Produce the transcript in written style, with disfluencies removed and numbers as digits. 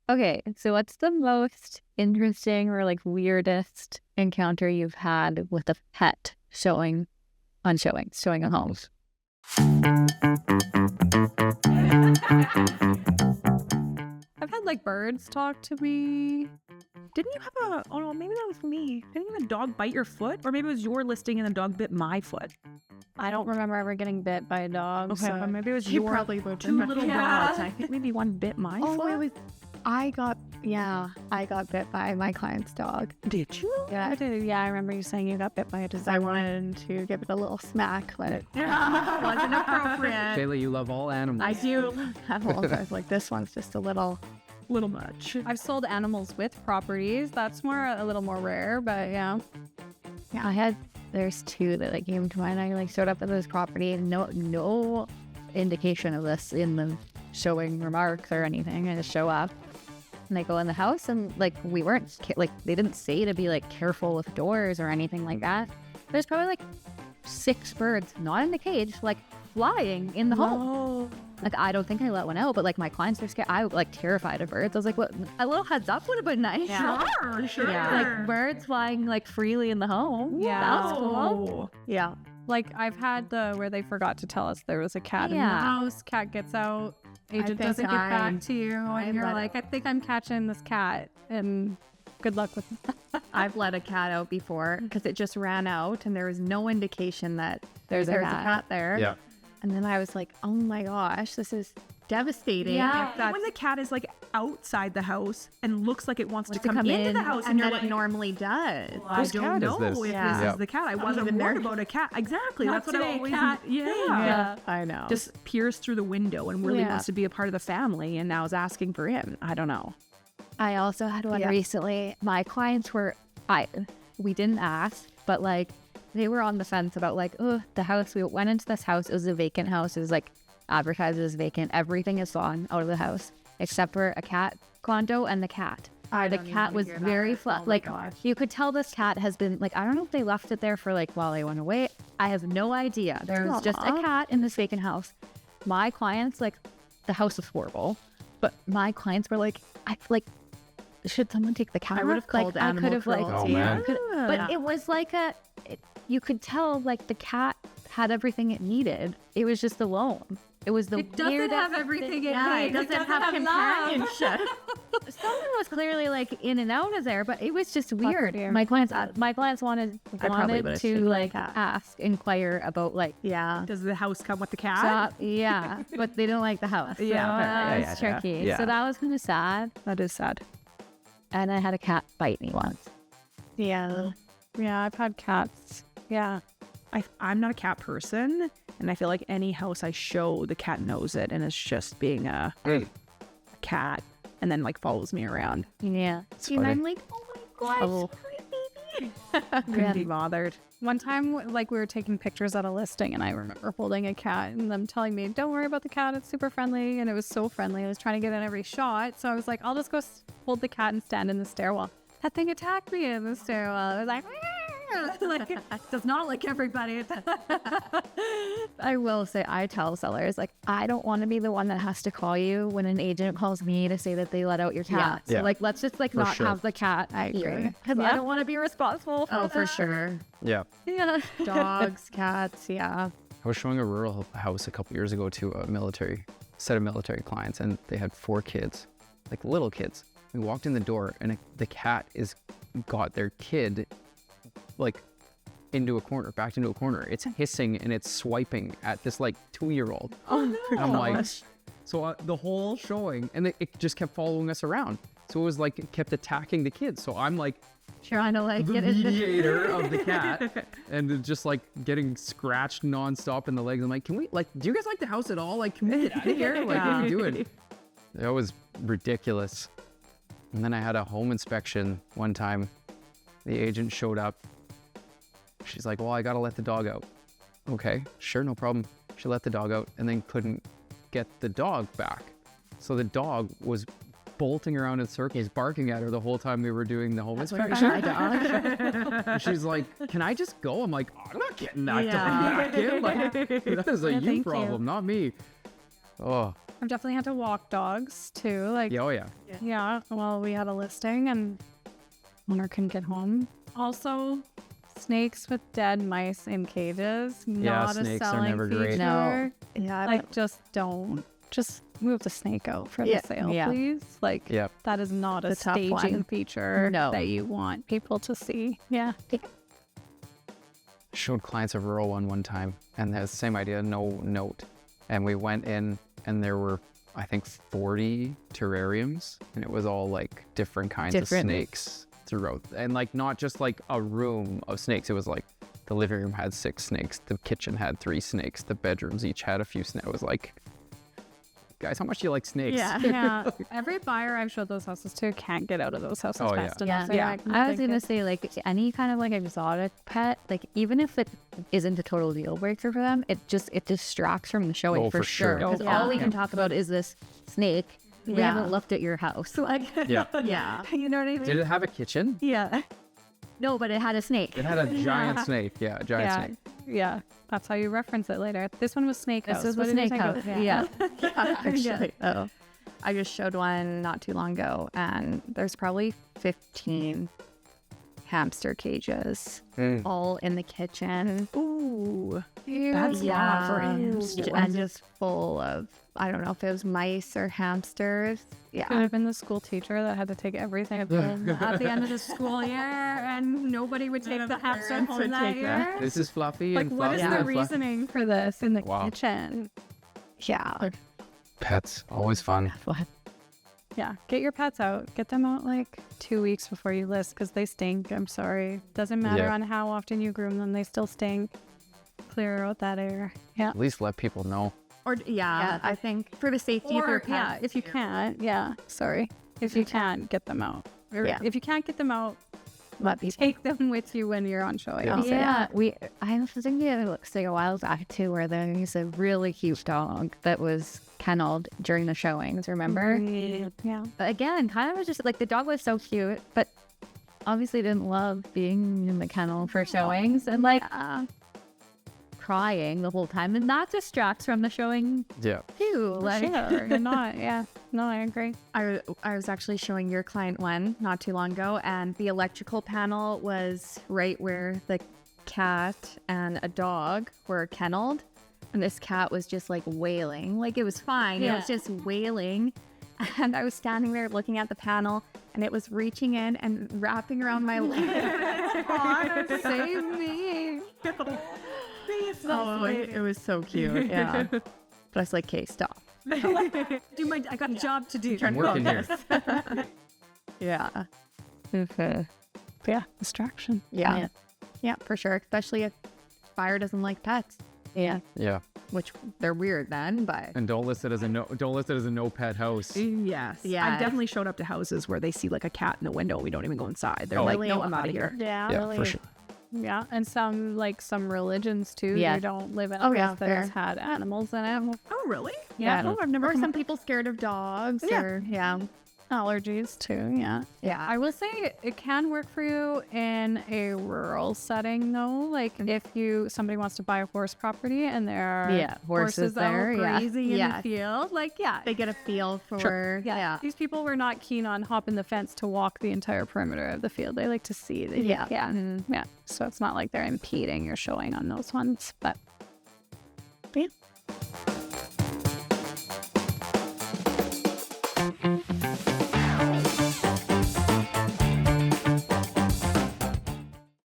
Okay, so what's the most interesting or like weirdest encounter you've had with a pet showing a home? I've had like birds talk to me. Didn't you have a, oh no, maybe that was me. Didn't you have a dog bite your foot? Or maybe it was your listing and the dog bit my foot. I don't remember ever getting bit by a dog. Okay, so but maybe it was You your probably would two little dogs. I think maybe one bit my foot. I got bit by my client's dog. Did you? Yeah, I did. Yeah, I remember you saying you got bit by it. I wanted to give it a little smack, but it wasn't appropriate. Shayla, you love all animals. I do love animals. I was like, this one's just a little much. I've sold animals with properties. That's a little more rare, but yeah. Yeah, there's two that like came to mind. I like showed up at this property and no indication of this in the showing remarks or anything. I just show up and they go in the house and like we weren't like they didn't say to be like careful with doors or anything like that. There's probably like 6 birds, not in the cage, like flying in the home. Like I don't think I let one out, but like my clients are scared. I like terrified of birds. I was like, what? A little heads up would have been nice. Sure. Yeah. Like birds flying like freely in the home. Yeah. That was cool. Yeah. Like I've had where they forgot to tell us there was a cat in the house. Cat gets out. Agent doesn't get back to you. And you're like, I think I'm catching this cat. And good luck with it. I've let a cat out before because it just ran out and there was no indication that there's a cat there. Yeah. And then I was like, oh my gosh, this is devastating. Yeah. When the cat is like outside the house and looks like it wants to come into the house and you're then like, it normally does. well, I don't know if this is the cat. I wasn't worried about a cat. Exactly. Not That's what I today, always. cat. Yeah. I know. Just peers through the window and really wants to be a part of the family and now is asking for him. I don't know. I also had one recently. My clients we didn't ask, but like they were on the fence about like, oh, the house. We went into this house. It was a vacant house. It was like advertised as vacant. Everything is gone out of the house except for a cat condo and the cat. The cat was very flat. You could tell this cat has been like, I don't know if they left it there for like while they went away. I have no idea. There was just a cat in this vacant house. My clients, like, the house was horrible, but my clients were like, should someone take the cat? I would have called animal cruelty. Oh, man. But it was like you could tell like the cat had everything it needed. It was just alone. It was the It doesn't have everything it needs. It doesn't have companionship. Someone was clearly like in and out of there, but it was just weird. Weird. My clients wanted probably would've to taken like the cat. inquire about like Does the house come with the cat? but they don't like the house. Yeah. It's tricky. Yeah. So that was kind of sad. That is sad. And I had a cat bite me once. Yeah. Yeah, I've had cats. Yeah. I'm not a cat person, and I feel like any house I show, the cat knows it, and it's just being a cat, and then like follows me around. Yeah. funny. I'm like, oh my gosh, baby. Couldn't be bothered. One time, like, we were taking pictures at a listing, and I remember holding a cat and them telling me, don't worry about the cat, it's super friendly. And it was so friendly. I was trying to get in every shot. So I was like, I'll just go hold the cat and stand in the stairwell. That thing attacked me in the stairwell. I was like, like it does not like everybody. I will say, I tell sellers, like, I don't want to be the one that has to call you when an agent calls me to say that they let out your cat. Yeah. So, like, let's just, like, not have the cat. I agree. Because I don't want to be responsible for For sure. Yeah. Yeah. Dogs, cats, yeah. I was showing a rural house a couple years ago to a set of military clients, and they had 4 kids, like little kids. We walked in the door, and the cat got their kid, like, backed into a corner. It's hissing and it's swiping at this like 2-year-old. Oh, no. And I'm like, so the whole showing, and it just kept following us around. So it was like it kept attacking the kids. So I'm like trying to, like, the get it. mediator of the cat, and just like getting scratched nonstop in the legs. I'm like, can we, like, do you guys like the house at all? Like, can we get out of here? Like, what are you doing? That was ridiculous. And then I had a home inspection one time. The agent showed up. She's like, well, I gotta let the dog out. Okay, sure, no problem. She let the dog out and then couldn't get the dog back. So the dog was bolting around in circles, barking at her the whole time we were doing the home inspection. And she's like, can I just go? I'm like, I'm not getting that dog back in. Like, that is a you problem, not me. Oh, I've definitely had to walk dogs too. Like, Yeah, oh yeah. yeah, well, we had a listing and owner couldn't get home. Also, snakes with dead mice in cages. Yeah, Not a snakes are selling never great. feature. No. Yeah, Like, just don't. Just move the snake out for Yeah, the sale, yeah. please. Like, Yep. that is not a The tough staging one. feature No. that you want people to see. Yeah. Showed clients a rural one time, and they had the same idea, no note. And we went in, and there were, I think, 40 terrariums, and it was all like different kinds of snakes throughout. And like not just like a room of snakes. It was like the living room had 6 snakes, the kitchen had 3 snakes, the bedrooms each had a few snakes. It was like, guys, how much do you like snakes? Yeah. Every buyer I've showed those houses to can't get out of those houses Oh, yeah. fast enough. They're Yeah. like, I was "Thank gonna you." say, like, any kind of like exotic pet, like even if it isn't a total deal breaker for them, it distracts from the showing Oh, for for sure. sure. Because Yeah. all we can talk about is this snake. We Yeah. haven't looked at your house. Like, Yeah. yeah. You know what I mean? Did it have a kitchen? Yeah. no, but it had a snake. It had a giant snake. Yeah, a giant Yeah. snake. Yeah. That's how you reference it later. This one was Snake House. This was What the did you snake think house. of it? Yeah. Actually, oh, I just showed one not too long ago, and there's probably 15 hamster cages all in the kitchen. Ooh. That's lot for and just full of, I don't know if it was mice or hamsters. Could Yeah. have been the school teacher that had to take everything at the end of the school year, and nobody would take the hamster home would that take year. This is Fluffy Like, and what Fluffy is the and Fluffy. reasoning for this in the Wow. kitchen? Yeah. Pets, always fun. Yeah, get your pets out. Get them out like 2 weeks before you list because they stink. I'm sorry. Doesn't matter Yeah. on how often you groom them, they still stink. Clear out that air. Yeah. At least let people know. Or yeah, I think for the safety of your pets. yeah, if you can't, sorry. If you can't, get them out. Or Yeah. if you can't get them out, Let people. take them with you when you're on showing. Yeah. Yeah, I was thinking it looks like a while back too, where there's a really cute dog that was kenneled during the showings. Remember? Yeah. But again, kind of was just like the dog was so cute, but obviously didn't love being in the kennel for showings and like crying the whole time, and that distracts from the showing Yeah. too. Like, Sure. You're not. Yeah. No, I agree. I was actually showing your client one not too long ago, and the electrical panel was right where the cat and a dog were kenneled, and this cat was just like wailing. Like, it was fine. It was just wailing. And I was standing there looking at the panel, and it was reaching in and wrapping around my leg. Save me. Oh, it was so cute. Yeah. But I was like, okay, stop. I got a job to do. I'm working here. Yeah. Yeah. Distraction. Yeah. Yeah, for sure. Especially if fire doesn't like pets. yeah. Yeah. Which they're weird then, but And don't list it as a no pet house. Yes. Yeah. I've definitely showed up to houses where they see like a cat in the window and we don't even go inside. They're Oh. like, Really? no, I'm out of here. Yeah. Yeah, for sure. Yeah. And some religions too. Yeah. You don't live in a Oh, place yeah, that has had animals in it. Oh, really? Yeah. Yeah. Oh, I've never or come some people scared of dogs or allergies too. Yeah. yeah. I will say it can work for you in a rural setting though. Like if somebody wants to buy a horse property and there are horses there, out yeah. grazing in Yeah. the field, like They get a feel for yeah. These people were not keen on hopping the fence to walk the entire perimeter of the field. They like to see. Yeah. Yeah. So it's not like they're impeding your showing on those ones, but yeah.